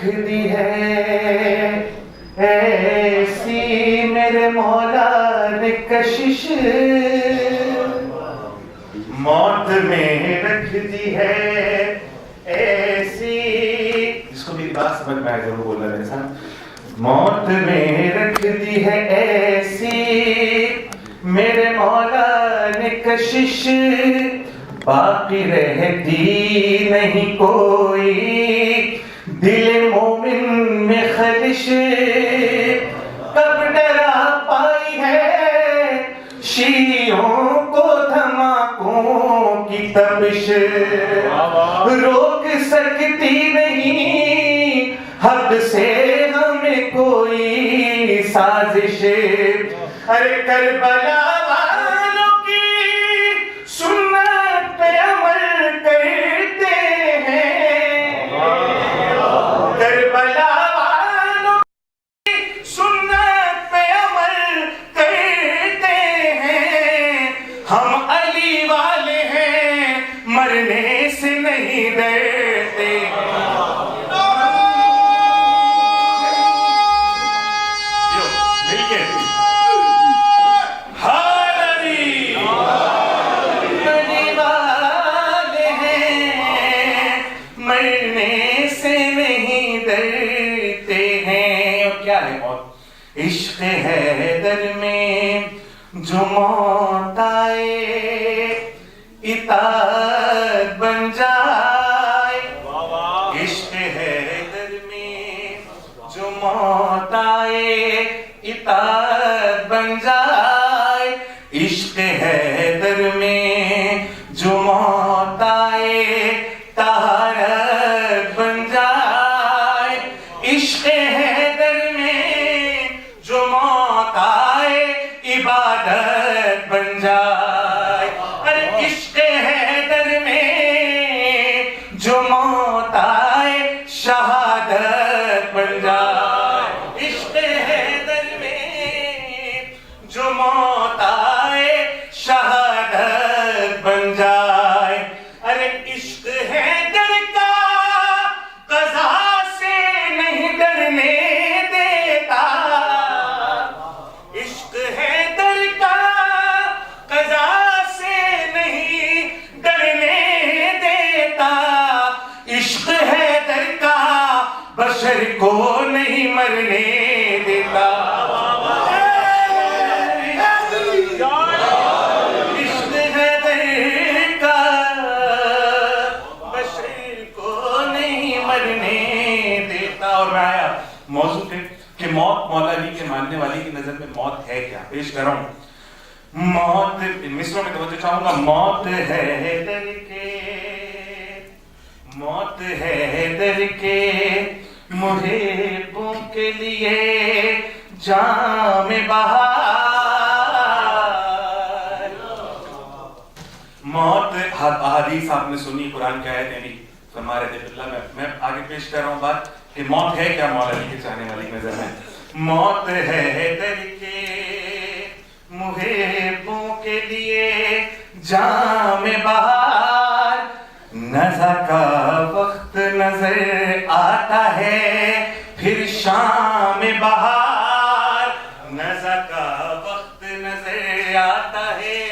رکھ دی ہے ایسی میرے مولا نے کشش، موت میں رکھ دی ہے ایسی، جس کو میری بات سمجھ میں آئے ضرور بولنا میرے ساتھ، موت میں رکھ دی ہے ایسی میرے مولا نے کشش، باقی رہتی نہیں کوئی دل مومن میں خلش، کب ڈرا پائی ہے شیعوں کو دھماکوں کی تپش، روک سکتی نہیں حق سے ہمیں کوئی سازش، ارے کربلا والوں کی سنت پہ عمل کرتے ہیں، کربلا والوں کی سنت پہ عمل کرتے ہیں، ہم علی والے ہیں مرنے سے نہیں ڈرتے، عشق حیدر میں جو موت آئے اطاعت بن جائے، عشق حیدر میں جو موت آئے اطاعت بن جائے، عشق حیدر میں جو موت آئے طہارت بن جائے، عشق حیدر میں جو موت آئے عبادت بن جائے، ارے عشق حیدر میں جو موت آئے شہادت بن جائے، عشق حیدر میں جو موت آئے شہادت بن جائے، ارے عشق حیدر کا قضا سے نہیں ڈرنے دیتا، عشق حیدر کا قضا سے نہیں ڈرنے دیتا، عشق حیدر کا بشر کو نہیں مرنے دیتا، عشق حیدر کا بشر کو نہیں مرنے دیتا۔ اور میں آیا موضوع پہ کہ موت مولا علی کے ماننے والے کی نظر میں موت ہے کیا، پیش کر رہا ہوں۔ موت مصروں میں توجہ چاہوں گا، موت ہے حیدر کے، موت ہے حیدر کے محبوں کے لیے جام بہار، موت احادیث آپ نے سنی، قرآن کی آیتیں بھی فرما رہے تھے اللہ، میں آگے پیش کر رہا ہوں بات کہ موت ہے کیا مولا علی کے چاہنے والی نظر میں، موت ہے حیدر کے محبوں کے لیے جام بہار، نزا کا وقت نظر آتا ہے پھر شام بہار، نزا کا وقت نظر آتا ہے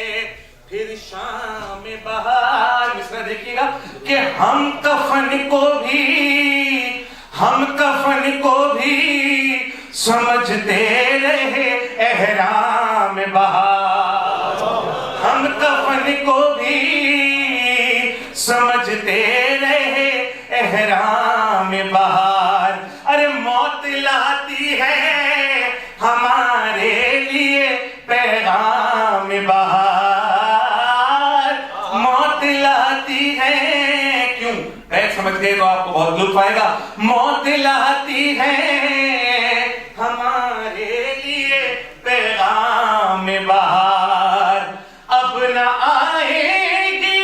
پھر شام بہار، مصرع دیکھیے گا کہ ہم کفن کو بھی سمجھتے رہے احرام بہار، ہم کفن کو بھی سمجھتے رہے احرام بہار، ارے موت لاتی ہے ہمارے لیے پیغام بہار، موت لاتی ہے، کیوں ایک سمجھ گئے تو آپ کو بہت لطف آئے گا، موت لاتی ہے ہمارے لیے پیغام بہار، اب نہ آئے گی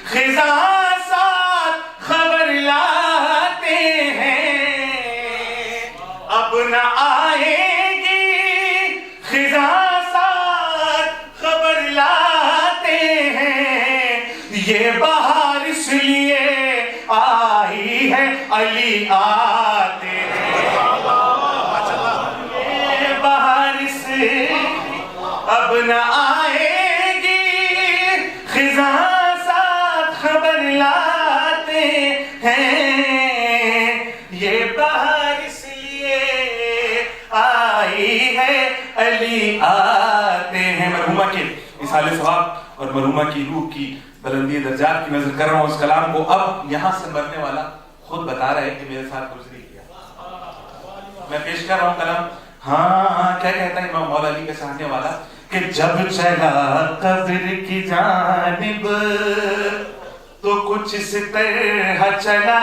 خزاں ساتھ خبر لاتے ہیں، اب نہ آئے گی خزاں ساتھ خبر لاتے ہیں، یہ بہار اس لیے آئی ہے علی نہ آئے گی خزاں ساتھ خبر لاتے ہیں، یہ بہار اس لیے آئی ہے علی آتے ہیں۔ مرحومہ کے اصالِ ثواب اور مرحومہ کی روح کی بلندی درجات کی نظر کر رہا ہوں اس کلام کو۔ اب یہاں سے مرنے والا خود بتا رہا ہے کہ میرے ساتھ گزری کیا۔ میں پیش کر رہا ہوں کلام۔ ہاں کیا کہتا ہے امام مولا علی کے چاہنے والا کہ جب چلا قبر کی جانب تو کچھ اس طرح چلا،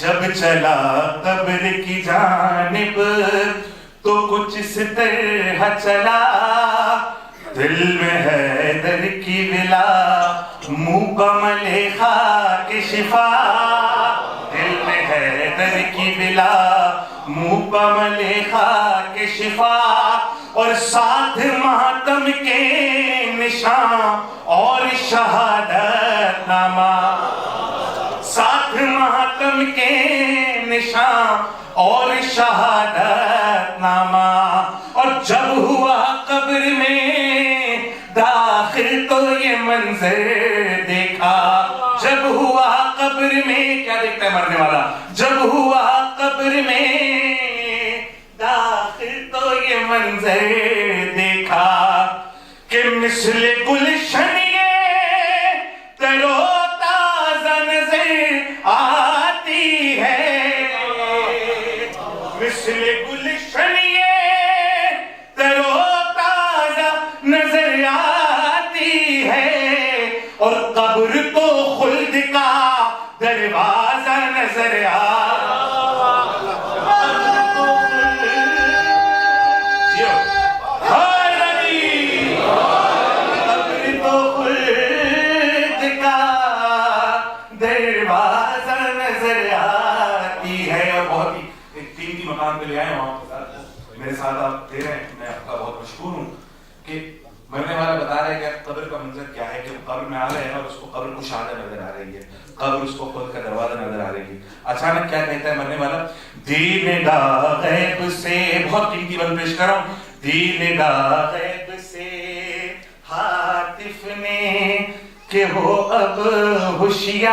جب چلا قبر کی جانب تو کچھ اس طرح چلا، دل میں حیدر کی ولا منہ پہ ملیحہ کی شفا، دل میں حیدر کی ولا منہ پہ ملیحہ کی شفا، اور ساتھ ماتم کے نشان اور شہادت نامہ، ساتھ ماتم کے نشان اور شہادت نامہ۔ اور جب ہوا قبر میں داخل تو یہ منظر دیکھا، جب ہوا قبر میں کیا دیکھتا ہے مرنے والا، جب ہوا قبر میں داخل تو یہ منظر دیکھا کہ مثل گلشن یہ تر و تازہ نظر آتی ہے، مثل گلشن یہ تر و تازہ نظر آتی ہے، اور قبر تو خلد کا دروازہ نظر مقام پہ لے آئے وہاں پر میرے ساتھ آپ دے رہے ہیں، میں آپ کا بہت مشکور ہوں کہ مرنے والا بتا رہا ہے کہ قبر کا منظر کیا ہے، کہ قبر میں آ رہے ہیں اور اس کو قبر کشادہ نظر آ رہی ہے، قبر اس کو خود کا دروازہ نظر آ رہی ہے۔ اچانک کیا کہتا ہے مرنے والا، دیدہ غیب سے، بہت قیمتی بند پیش کر رہا ہوں، دیدہ غیب سے ہاتف نے کہ ہو اب ہوشیار،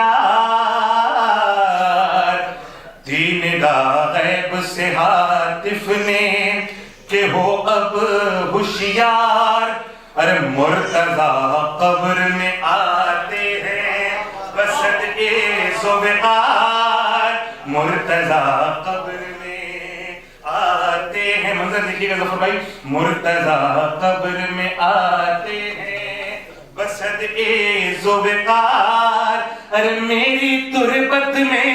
دیدہ غیب سے ہاتف نے کہ ہو اب ہوشیار، ارے مرتضیٰ قبر میں آتے ہیں بصدقے ذوالفقار، مرتضیٰ قبر میں آتے ہیں، منظر دیکھیے گا ظفر بھائی، مرتضیٰ قبر میں آتے ہیں بصدقے ذوالفقار، ارے میری تربت میں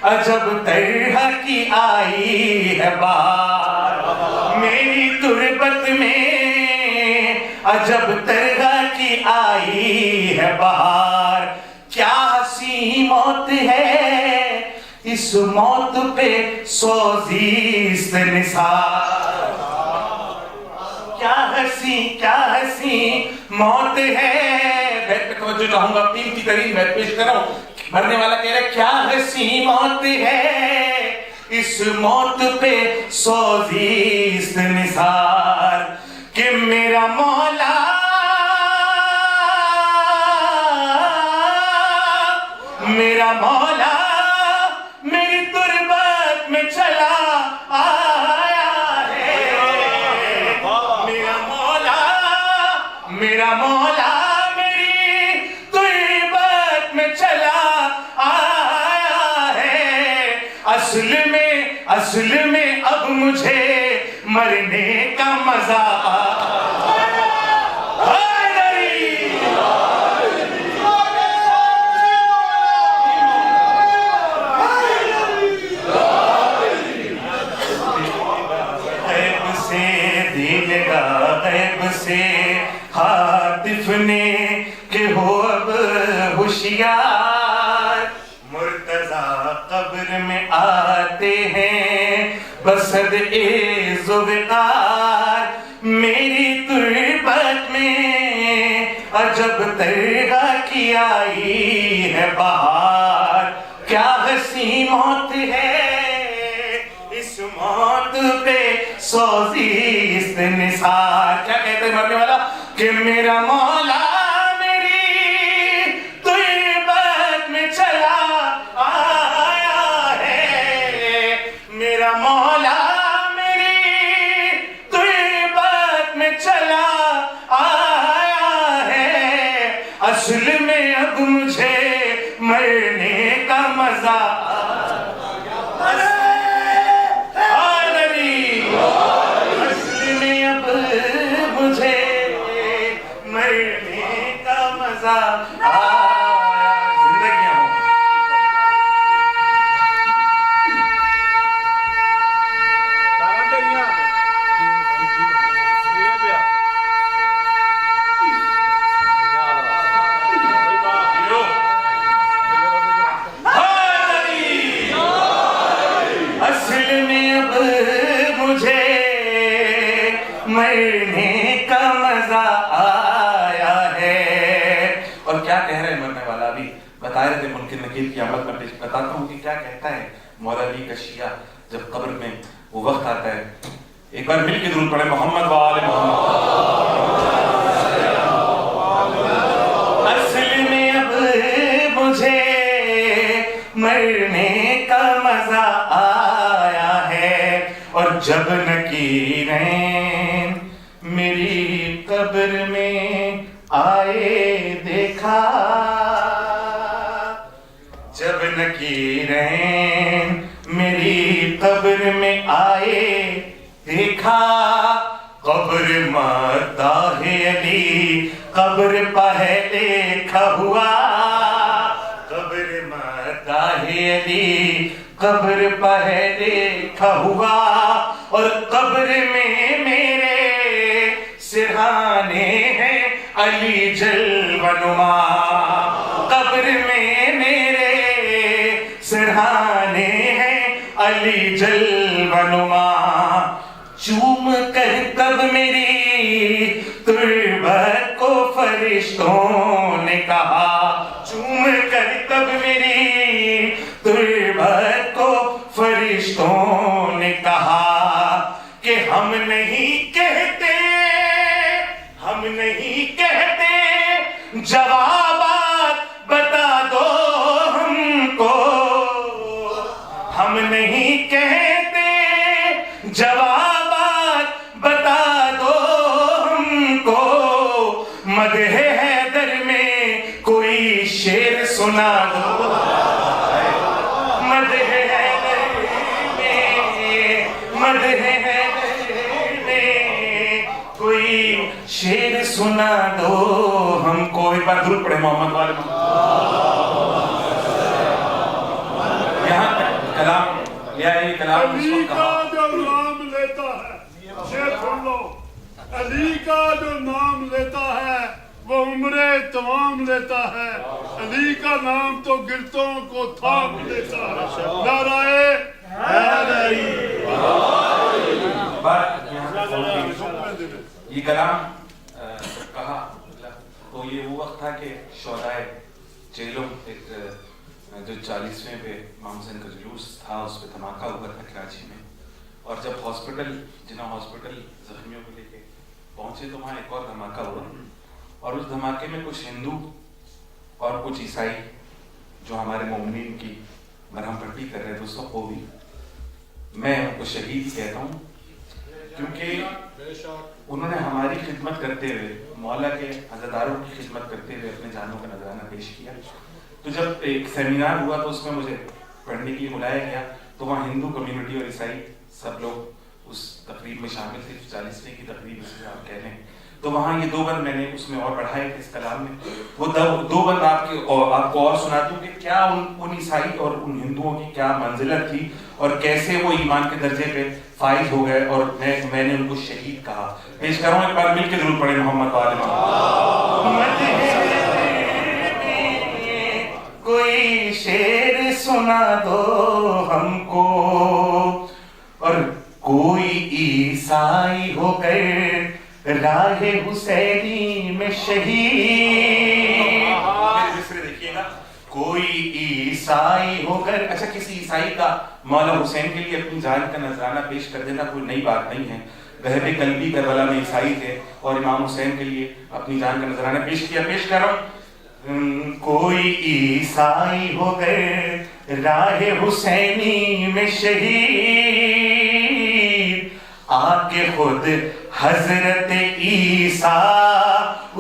عجب طرح کی آئی ہے بہار، میری تربت میں عجب طرح کی آئی ہے بہار، کیا حسین موت ہے اس موت پہ سوزیست نثار، کیا حسین موت ہے۔ بیت پہ توجہ چاہوں گا، قیمتی ترین بیت پیش کر رہا ہوں۔ مرنے والا کہہ رہا ہے کیا حسین موت ہے اس موت پہ سوزیست نثار، کہ میرا مولا میرا مولا میری تربت میں چلا آیا ہے، میرا مولا میرا مولا میری تربت میں چلا آیا ہے، اصل میں اب مجھے مرنے کا مزہ ہاتف نے کہ ہو اب ہوشیار، مرتضیٰ قبر میں آتے ہیں بصدقے ذوالفقار، میری تربت میں عجب طرح کی آئی ہے بہار، کیا حسین موت ہے اس موت پہ سوزیست نثار. کیا کہتے ہیں مرنے والا؟ کہ میرا مولا میری طیبت میں چلا آیا ہے. میرا مولا میری طیبت میں چلا آیا ہے. اصل میں اب مجھے مرنے کا مزہ مرنے کا مزہ آیا ہے. اور کیا کہہ رہے ہیں مرنے والا؟ ابھی بتا رہے تھے منکر نکیر کی آمد. میں بتاتا ہوں کہ کیا کہتا ہے مولا علی کا شیعہ جب قبر میں وہ وقت آتا ہے. ایک بار مل کے درود پڑھے محمد وآل محمد. اصل میں اب مجھے مرنے کا مزہ آیا ہے. اور جب نکیریں میری قبر میں آئے دیکھا, جب نکیریں میری قبر میں آئے دیکھا, قبر مداح علی قبر پہلے کھا ہوا, قبر مداح علی قبر پہلے کھا ہوا. اور قبر میں میرے سرہانے ہیں علی جلوہ نما, قبر میں میرے سرہانے ہیں علی جلوہ نما. چوم کر تب میری تربت کو فرشتوں نے کہا, چوم کر تب میری تربت کو فرشتوں نے کہا کہ ہم نہیں کہتے, ہم نہیں کہتے, جوابات بتا دو ہم کو. ہم نہیں کہتے, جوابات بتا دو ہم کو. مدح حیدر میں کوئی شعر سنا دو, مدح حیدر میں, مدح حیدر میں کوئی شعر سنا دو ہم کو. ایک بار درود پڑھے محمد والے. یہاں کلام یا یہ کلام علی کا جو نام لیتا ہے, یہ سن لو, علی کا جو نام لیتا ہے وہ عمرے تمام لیتا ہے. علی کا نام تو گرتوں کو تھام لیتا ہے. نعرہ حیدری. یہ کلام کہا تو یہ وہ وقت تھا کہ شہدائے جیلوں ایک جو 40ویں پہ امام حسین کا جلوس تھا اس پہ دھماکہ ہوا تھا کراچی میں. اور جب ہاسپٹل جناح ہاسپٹل زخمیوں کو لے کے پہنچے تو وہاں ایک اور دھماکہ ہوا. اور اس دھماکے میں کچھ ہندو اور کچھ عیسائی جو ہمارے مومنین کی مرہم پٹی کر رہے تھے اس وقت وہ بھی, میں ان کو شہید ہی کہتا ہوں کیونکہ انہوں نے ہماری خدمت کرتے ہوئے, مولا کے عزاداروں کی خدمت کرتے ہوئے اپنے جانوں کا نذرانہ پیش کیا. تو جب ایک سیمینار ہوا تو اس میں مجھے پڑھنے کے لیے بلایا گیا تو وہاں ہندو کمیونٹی اور عیسائی سب لوگ اس تقریب میں شامل تھے, 40ویں کی تقریب اسے آپ کہہ لیں. تو وہاں یہ 2 بند میں نے اس میں اور پڑھائے تھے اس کلام میں. وہ 2 بند آپ کو اور سناتا ہوں کہ کیا ان عیسائی اور ان ہندوؤں کی کیا منزلت تھی اور کیسے وہ ایمان کے درجے پہ فائز ہو گئے اور میں نے ان کو شہید کہا. پیش کر رہا ہوں, ایک بار مل کے ضرور پڑھیں محمد وآل محمد. کوئی شعر سنا دو ہم کو, اور کوئی عیسائی ہو کر راہ حسینی میں شہید. دیکھیے گا کوئی عیسائی ہو کر، اچھا کسی عیسائی کا مولا حسین کے لیے اپنی جان کا نذرانہ پیش کر دینا کوئی نئی بات نہیں ہے. بہب قلبی کربلا میں عیسائی تھے اور امام حسین کے لیے اپنی جان کا نذرانہ پیش کیا. پیش کر رہا ہوں. کوئی عیسائی ہو گئے راہ حسینی میں شہید، آ کے خود حضرت عیسیٰ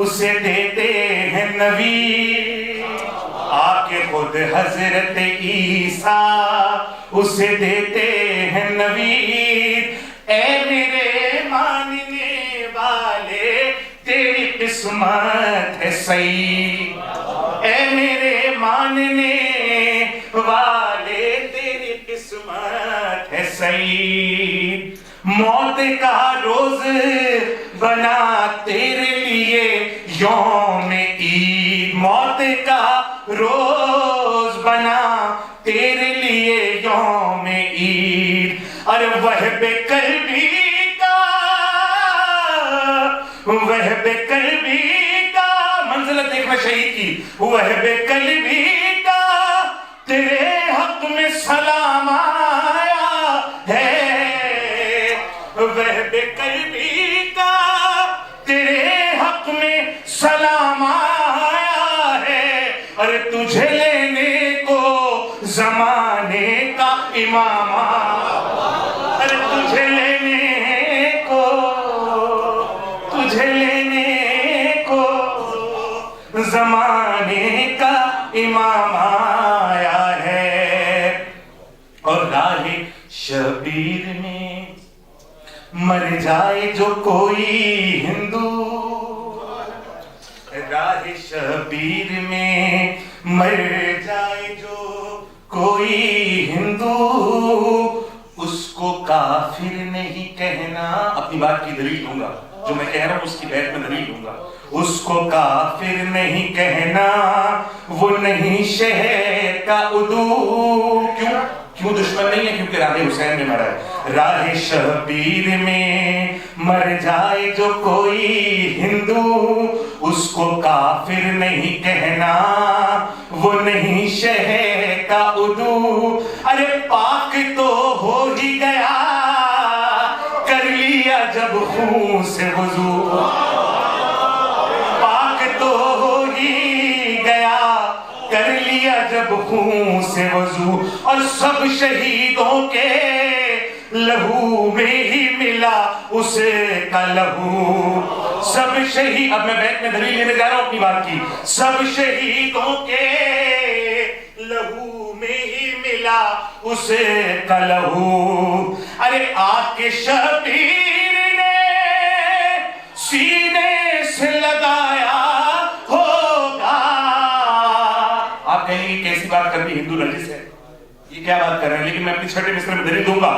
اسے دیتے ہیں نوید، آ کے خود حضرت عیسیٰ اسے دیتے ہیں نوید. اے میرے ماننے والے تیری قسمت ہے سعید، اے میرے ماننے والے تیری قسمت ہے سعید. موت کا روز بنا تیرے لیے یوم عید، موت کا روز بنا تیرے لیے یوم عید. اور وہب قلبی کا، وہب قلبی کا، منزلت دیکھنا شہید کی، وہب قلبی کا تیرے حق میں سلام آیا ہے، وہب قلبی کا تیرے حق میں سلام آیا ہے. اور تجھے لینے کو زمانے کا امام آیا، اور تجھے لینے کو، تجھے لینے کو زمانے کا امام آیا ہے. اور راہ شبیر میں مر جائے جو کوئی ہندو، راہ شبیر میں مر جائے جو کوئی ہندو، اس کو کافر نہیں کہنا. اپنی بات کی دلیل دوں گا، جو میں کہہ رہا ہوں اس کی بیت میں دلیل دوں گا. اس کو کافر نہیں کہنا، وہ نہیں شہر کا عدو. کیوں؟ کیوں دشمن نہیں ہے؟ کیونکہ راہ حسین میں مرا ہے. راہ شبیر میں مر جائے جو کوئی ہندو، اس کو کافر نہیں کہنا، وہ نہیں شہر کا عدو. ارے پاک تو ہو ہی گیا، کر لیا جب خون سے وضو، پاک تو ہو ہی گیا، کر لیا جب خون سے وضو. اور سب شہیدوں کے لہو میں ہی ملا اس کا لہو. سب شہید، اب میں بیت میں دلیل لینے جا رہا ہوں اپنی بات کی. سب شہیدوں کے لہو میں ہی ملا اس کا لہو. ارے آگ کے شبیر نے سینے سے لگایا ہوگا. آپ کہیں گے کیسی بات کرنی، ہندو نجس ہے، یہ کیا بات کر رہے ہیں؟ لیکن میں اپنی چھٹے مصرے میں دلیل دوں گا.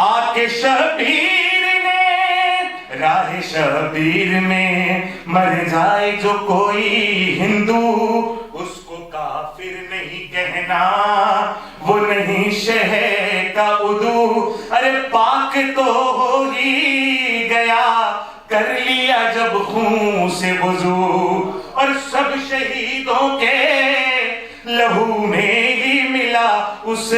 آگ کے شبیر نے، راہ شبیر میں مر جائے جو کوئی ہندو، اس کو کافر نہیں کہنا، وہ نہیں شہر کا عدو. ارے پاک تو ہو ہی گیا، کر لیا جب خون سے وضو. اور سب شہیدوں کے لہو میں ہی ملا اس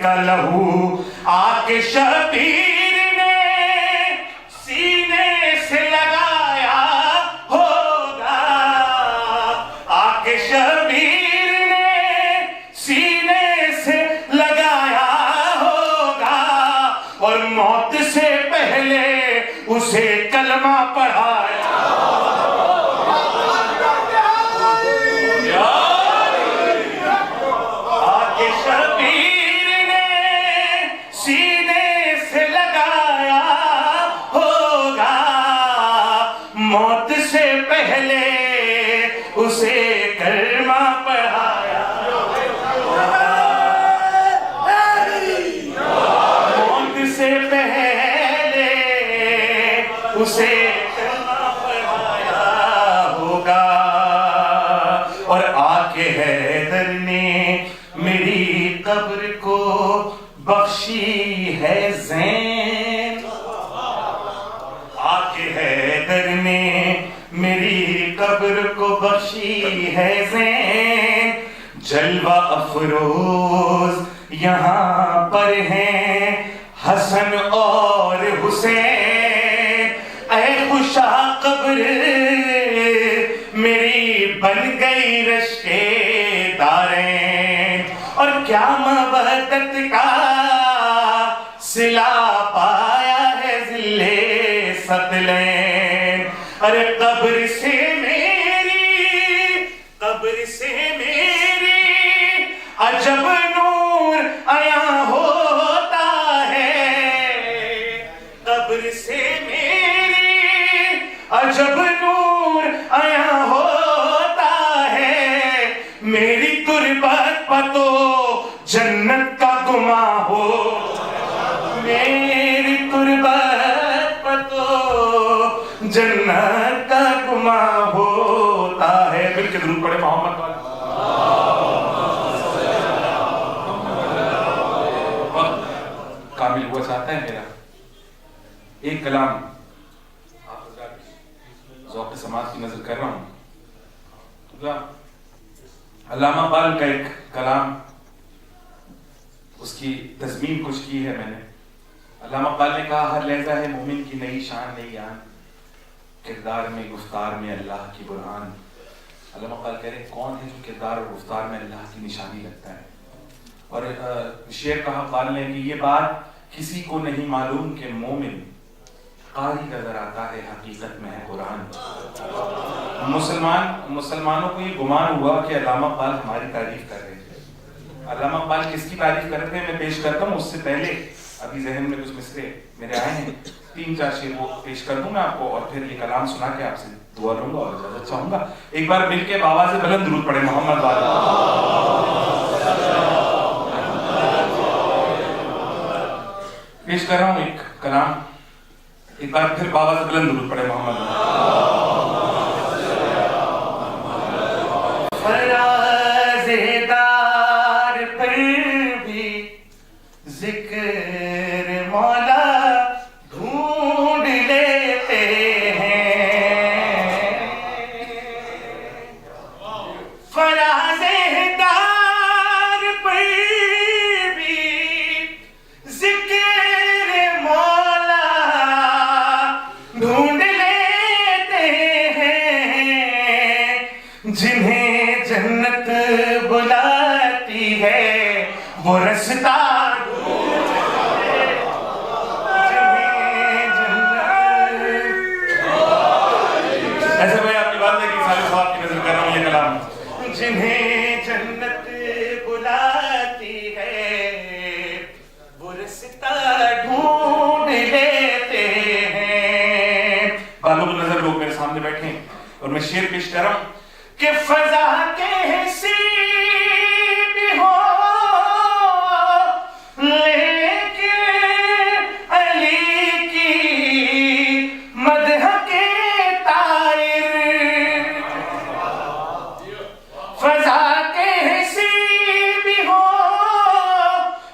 کا لہو. آگ کے شبیر نے سینے سے لگایا ہوگا، آگ کے شبیر نے سینے سے لگایا ہوگا. اور موت سے پہلے اسے کلمہ پڑھایا. موت سے پہلے اسے کلمہ پڑھایا، موت سے پہلے اسے کلمہ پڑھایا ہوگا. اور آنکھ حیدر نے میری قبر کو بخشی ہے زین، آنکھ حیدر نے میری قبر کو بخشی ہے زین. جلوہ افروز یہاں پر ہیں حسن اور حسین، اے خوشا قبر میری بن گئی رشکے دارین، اور کیا مودت کا صلہ پایا ہے ذل ثقلین، ارے قبر سے عجب نور آیا ہوتا ہے، قبر سے میری عجب نور آیا ہوتا ہے، میری تربت پر تو جنت کا گماں ہو، میری تربت پر تو جنت کا گماں ہوتا ہے۔ مل کے درود پڑھے محمد والا۔ کامل ہوا چاہتا ہے میرا ایک کلام آپ حضرات ذوق سماعت کی نظر کر رہا ہوں۔ علامہ اقبال کا ایک کلام، اس کی تضمین کچھ کی ہے میں نے۔ علامہ اقبال نے کہا ہر لہجہ ہے مومن کی نئی شان نئی آن، کردار میں گفتار میں اللہ کی برہان۔ علامہ اقبال کہہ رہے کون ہے جو کردار اور گفتار میں اللہ کی نشانی لگتا ہے؟ اور شعر کہا اقبال نے کہ یہ بات کسی کو نہیں معلوم کہ مومن قاری نظر آتا ہے حقیقت میں ہے قرآن۔ مسلمانوں کو یہ گمان ہوا کہ علامہ اقبال ہماری تعریف کر رہے تھے۔ علامہ اقبال کس کی تعریف کر رہے ہیں میں پیش کرتا ہوں، اس سے پہلے ابھی ذہن میں کچھ مصرے میرے آئے ہیں، 3-4 شعر وہ پیش کر دوں میں آپ کو، اور پھر یہ کلام سنا کے آپ سے دعا لوں گا اور اجازت چاہوں گا۔ ایک بار مل کے بابا سے بلند درود پڑھے محمد والا۔ پیش کر رہا ہوں ایک کلام، ایک بار پھر بابا سے بلند درود پڑھے محمد والا۔ فراز دار پر بھی ذکر مولا ڈھونڈ لیتے ہیں، فراز دار پر بھی ذکر مولا ڈھونڈ لیتے ہیں، جنہیں جنت بلاتی ہے وہ رستہ جنہیں جنت بلاتی ہے وہ رستہ ڈھونڈ لیتے ہیں۔ بالوں کو نظر لوگ میرے سامنے بیٹھے ہیں اور میں شعر پیش کر رہا ہوں کہ فضا کیسی بھی ہو لیکن علی کی مدح کے طائر، فضا کیسی بھی ہو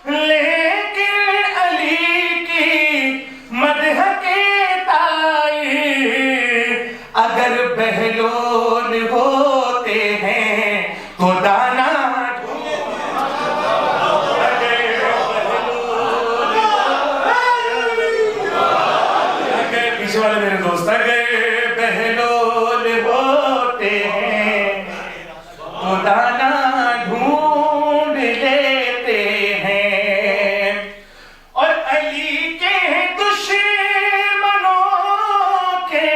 لیکن علی کی مدح کے طائر، اگر بہلول ہوتے ہیں تو دانا پیچھے والے میرے دوست، اگر بہلول ہوتے ہیں تو دانا ڈھونڈ لیتے ہیں، اور علی کے دشمنوں کے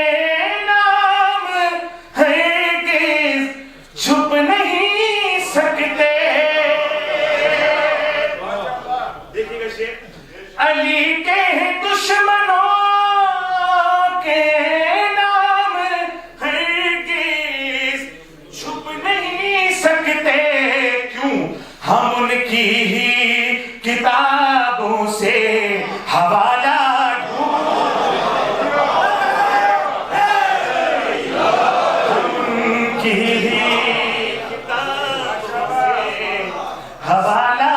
نام ہرگز چھپ نہیں سکتے۔ دیکھیے گا شعر، علی کے دشمنوں کے نام ہرگز چھپ نہیں سکتے، کیوں ہم ان کی ہی کتابوں سے حوالہ ہم ان کی ہی کتابوں سے حوالہ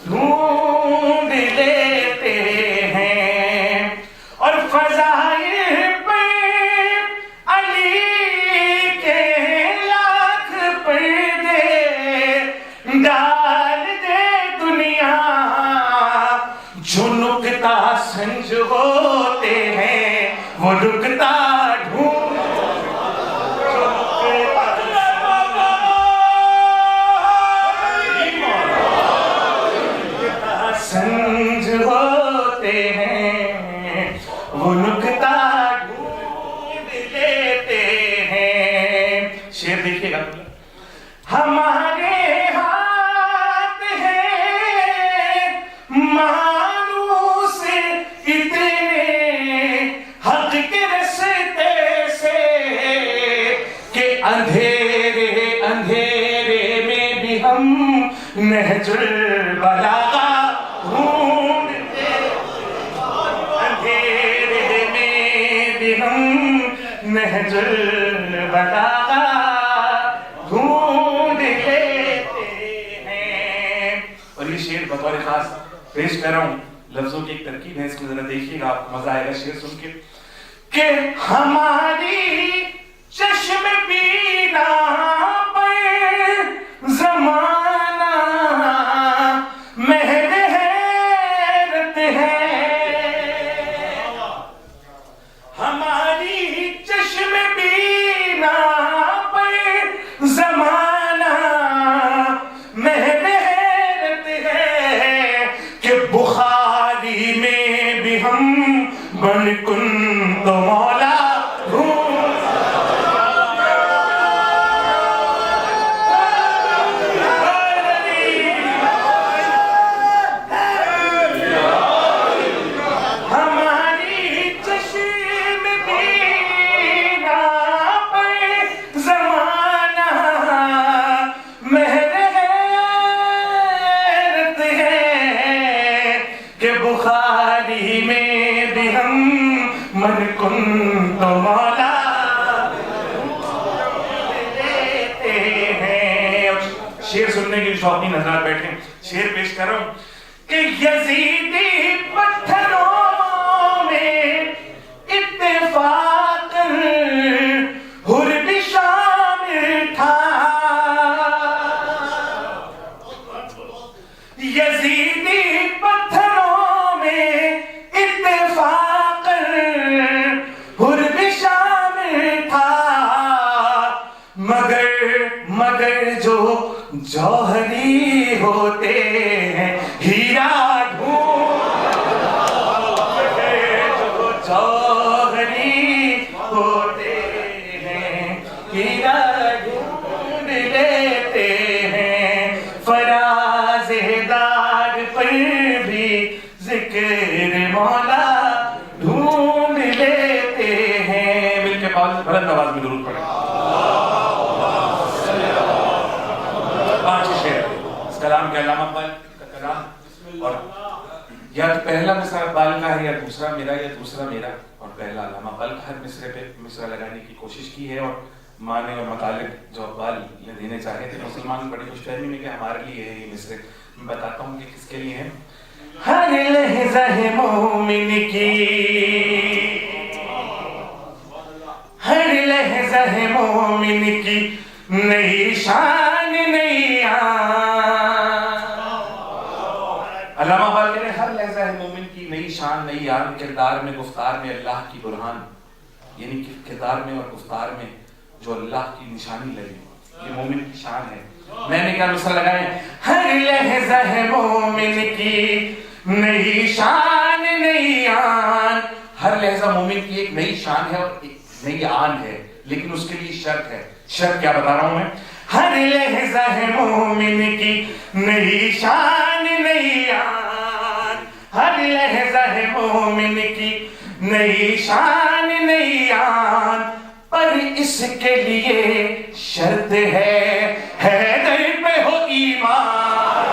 ڈھونڈ لیتے ہیں، اور فضائل پہ علی کے لاکھ پردے وہ رکتا ڈھونڈ سنج ہوتے ہیں وہ نکتا ڈھونڈ لیتے ہیں. شعر دیکھیے گا. ہمارے ہاتھ ہیں مانوس اتنے حق کے رستے سے کہ اندھیرے اندھیرے میں بھی ہم نہج البلاغہ ڈھونڈتے. اندھیرے میں بھی ہم نہج البلاغہ ڈھونڈ لیتے ہیں. اور یہ شعر بطور خاص پیش کر رہا ہوں. لفظوں کی ایک ترکیب ہے, اس میں ذرا دیکھیے گا, آپ کو مزہ آئے گا شعر سن کے. کہ ہماری چشم بینا پر زمانہ محض حیرت ہے. ہماری چشم بینا پر زمانہ محض حیرت ہے کہ بخاری میں بھی ہم بن کن تو مولا من کن تو مولا لیتے ہیں. شعر سننے کے شوقین حضرات بیٹھے, شعر پیش کر رہا ہوں. کہ یزیدی پتھروں میں اتفاق حر بھی شامل تھا. یزیدی پتھروں میں اتفاق مگر جو جوہری ہوتے ہیں ہیرا ڈھونڈ, جو جوہری ہوتے ہیں ہیرا ڈھونڈ لیتے ہیں. فراز داغ پر بھی ذکر مولا ڈھونڈ لیتے ہیں. مل کے پاس بلند آواز میں درود پڑھیں. کلام کے علامہ اقبال کا کلام, اور یا تو پہلا مصرع اقبال کا ہے یا دوسرا میرا یا دوسرا میرا, اور پہلا علامہ اقبال کا ہر مصرع پہ مصرع لگانے کی کوشش کی ہے. اور معنی اور مطالب جو اقبال نے دینے چاہے تھے, مسلمان بڑی خوش فہمی میں کہ ہمارے لیے ہے یہ مصرع. میں بتاتا ہوں کہ کس کے لیے ہے. ہر لحظہ مومن کی, ہر لحظہ مومن کی نئی شان نئی آن. علامہ اقبال کہتے ہیں ہر لحظہ مومن کی نئی شان نئی آن. کردار میں گفتار میں اللہ کی برہان, یعنی کہ کردار میں اور گفتار میں جو اللہ کی نشانی لگے, یہ مومن کی شان ہے. میں نے کیا مصرع لگائے, ہر لحظہ مومن کی نئی شان نئی آن. ہر لحظہ مومن کی ایک نئی شان ہے اور ایک نئی آن ہے, لیکن اس کے لیے شرط ہے. شرط کیا بتا رہا ہوں میں. ہر لحظہ مومن کی نئی شان نئی آن, ہر لحظہ مومن کی نئی شان نئی آن. پر اس کے لیے شرط ہے حیدر پہ ہو ایمان.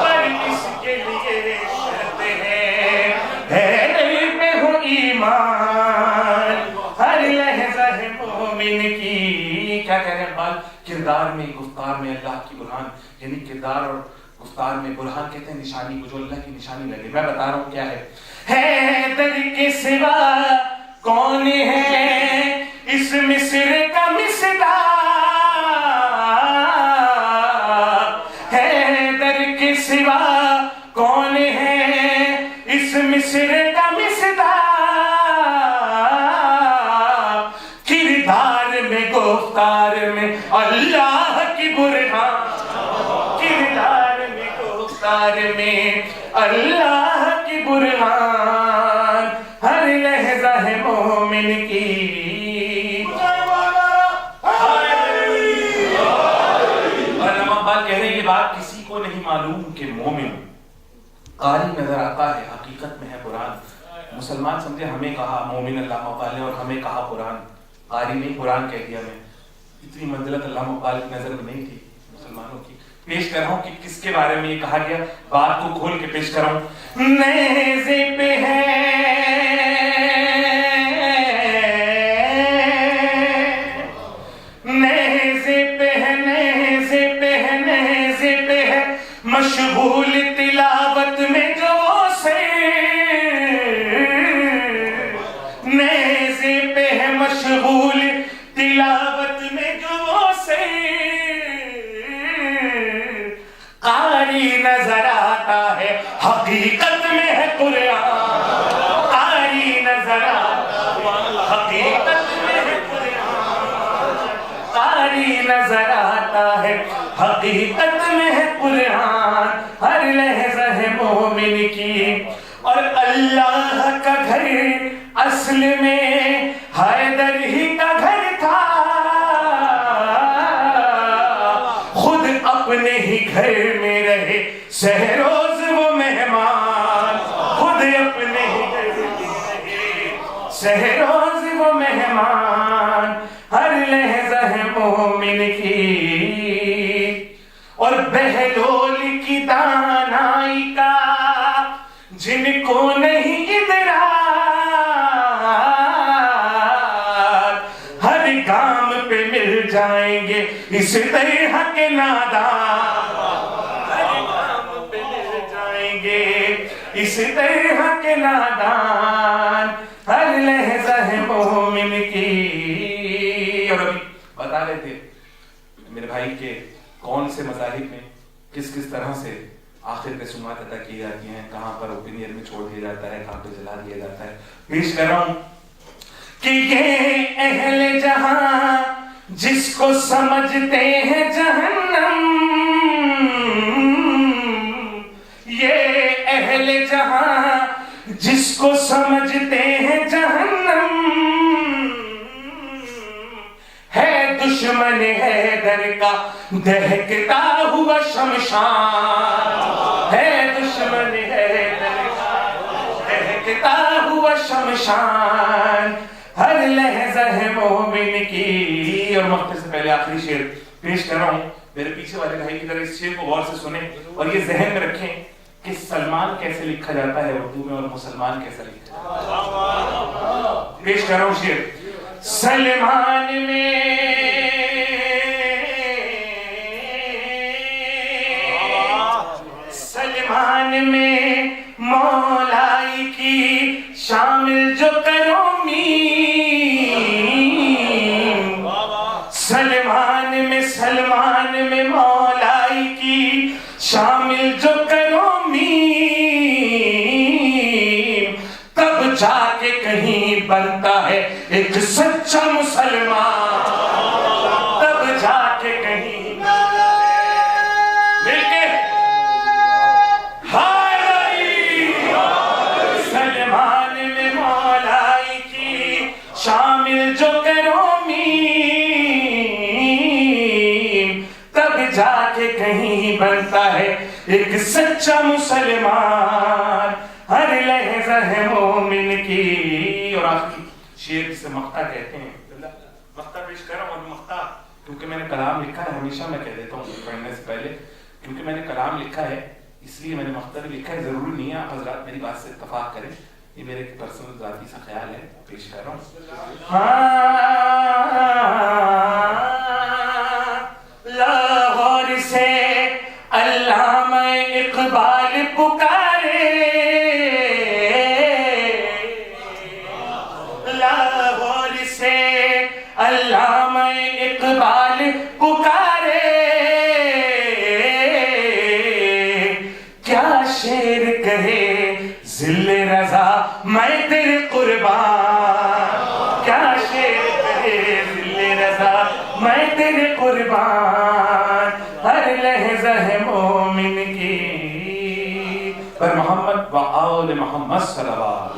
پر اس کے لیے شرط ہے حیدر پہ ہو ایمان. ہر لحظہ مومن کی, کیا کہہ رہے ہیں اقبال, کردار میں گفتار میں اللہ کی برہان, یعنی کردار اور گفتار میں برہان کہتے ہیں نشانی کو, جو اللہ کی نشانی لگے. میں بتا رہا ہوں کیا ہے. حیدر کے سوا کون ہے اس مصر کا مصداق, حیدر کے سوا کون ہے اس مصر کا مصداق. اللہ کی برہان ہر لحظہ ہے مومن کی. علامہ اقبال کہہ رہے ہیں یہ بات کسی کو نہیں معلوم کہ مومن قاری نظر آتا ہے حقیقت میں ہے قرآن. مسلمان سمجھے ہمیں کہا مومن علامہ اقبال نے اور ہمیں کہا قرآن. قاری نہیں قرآن کہہ دیا میں. اتنی منزلت علامہ اقبال کی نظر میں نہیں تھی مسلمانوں کی. پیش کر رہا ہوں کہ کس کے بارے میں یہ کہا گیا, بات کو کھول کے پیش کر رہا ہوں. نیزے پہ ہے نیزے پہ ہے نیزے پہ ہے نیزے پہ ہے مشغول تلاوت میں جو سے نیزے پہ ہے مشغول تلاوت میں جو سے قاری نظر آتا ہے حقیقت میں ہے قرآن. قاری نظر آتا ہے حقیقت میں ہے قرآن. قاری نظر آتا ہے حقیقت میں ہے قرآن ہر لحظہ ہے مومن کی. اور اللہ کا گھر اصل میں حیدر ہی کا گھر تھا, خود اپنے ہی گھر میں رہے سہروز وہ مہمان. خود اپنے ہی گھر میں رہے سہروز وہ مہمان ہر لحظہ ہے مومن کی. اور بہلول کی دانائی کا جن کو نہیں ادراک ہر گام پہ مل جائیں گے اس طرح کے نادان. ہر گام پہ مل جائیں گے اس طرح کے نادان ہر لحظہ ہے مومن کی. اور ابھی بتا رہے تھے میرے بھائی کے کون سے مذاہب میں کس کس طرح سے آخر رسومات ادا کی جاتی ہیں, کہاں پر اوپینین میں چھوڑ دیا جاتا ہے, کہاں پہ جلا دیا جاتا ہے. پیش کر رہا ہوں کہ یہ اہل جہاں جس کو سمجھتے ہیں جہنم, یہ اہل جہاں جس کو سمجھتے ہیں جہنم ہے دشمن حیدر کا دہکتا ہوا شمشان. ہے دشمن حیدر کا دہکتا ہوا شمشان ہر لحظہ ہے مومن کی. اور مقطع سے پہلے آخری شعر پیش کر رہا ہوں. میرے پیچھے والے بھائی کی طرح اس شعر کو غور سے سنیں اور یہ ذہن میں رکھیں کہ سلمان کیسے لکھا جاتا ہے اردو میں اور مسلمان کیسا لکھا جاتا ہے. پیش کر رہا ہوں شعر. سلمان میں سلمان میں مولائی کی شامل جو کرو میم. سلمان میں مولائی کی شامل جو کرو میم تب جا کے کہیں بنتا ہے ایک سچا مسلمان. تب جا کے کہیں مل کے سلمان میں مولائی کی شامل جو کرو میم تب جا کے کہیں بنتا ہے ایک سچا مسلمان ہر لحظہ ہے مومن کی. اور آخری شعر جسے مقطع کہتے ہیں, مقطع پیش کر رہا ہوں. اور مقطع کیونکہ میں نے کلام لکھا ہے, ہمیشہ میں کہہ دیتا ہوں پڑھنے سے پہلے, کیونکہ میں نے کلام لکھا ہے اس لیے میں نے مقطع بھی لکھا ہے. ضروری نہیں ہے آپ حضرات میری بات سے اتفاق کریں, یہ میرے پرسنل ذاتی سا خیال ہے. پیش کر رہا ہوں. لاہور سے علامہ اقبال پکارے, لاہور سے علامہ اقبال پکارے, کیا شعر کہے ذل رضا میں تیرے قربان. کیا شعر کہے ذل رضا میں تیرے قربان ہر لحظہ ہے مومن کی. وآل محمد صلوات.